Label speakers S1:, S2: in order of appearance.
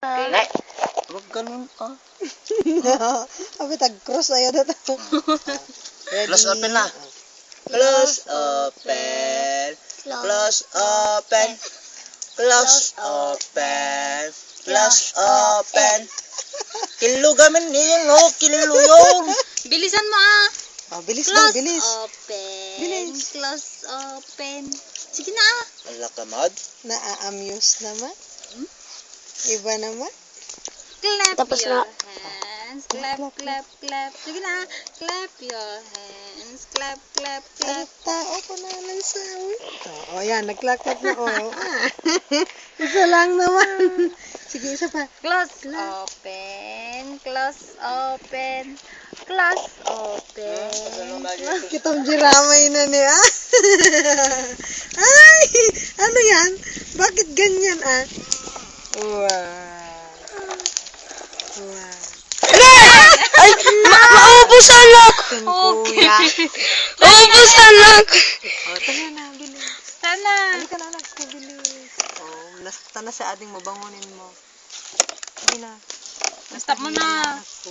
S1: Nay, huwag ganun ah.
S2: Abi tag-cross ayo dito.
S1: Close open na. Close open. Close open. Close open. Close open. Kilo gaman niyan, oh, kilo yun.
S3: Bilisan mo ah.
S2: Oh, bilis daw,
S3: Close
S2: bilis.
S3: open.
S2: Bilis.
S3: Close open. Sige na ah.
S1: Wala ka, Mad.
S2: Na-amuse naman. Iba naman.
S3: Clap
S4: Tapos
S3: your
S4: na.
S3: hands. Clap, clap, clap. Sige na. Clap your hands. Clap, clap,
S2: Ay,
S3: clap.
S2: tao ko na lang sawi. Oh, yan, naglaklak na. Oh. Isa lang naman. Sige, isa pa.
S3: Close open. Close open. Close open.
S2: Kitang jiramay na niya. Ay, ano yan? Bakit ganyan ah? Wow. Wow.
S4: Ay, maubusan lang.
S2: Kuya.
S4: Maubusan lang.
S2: Oh, tala na, bilis.
S3: Sana.
S2: Halika na, anak ko, bilis. Oh, nasaktan na sa ating mabangunin mo. Sige na.
S3: Stop mo na.
S2: Anak ko.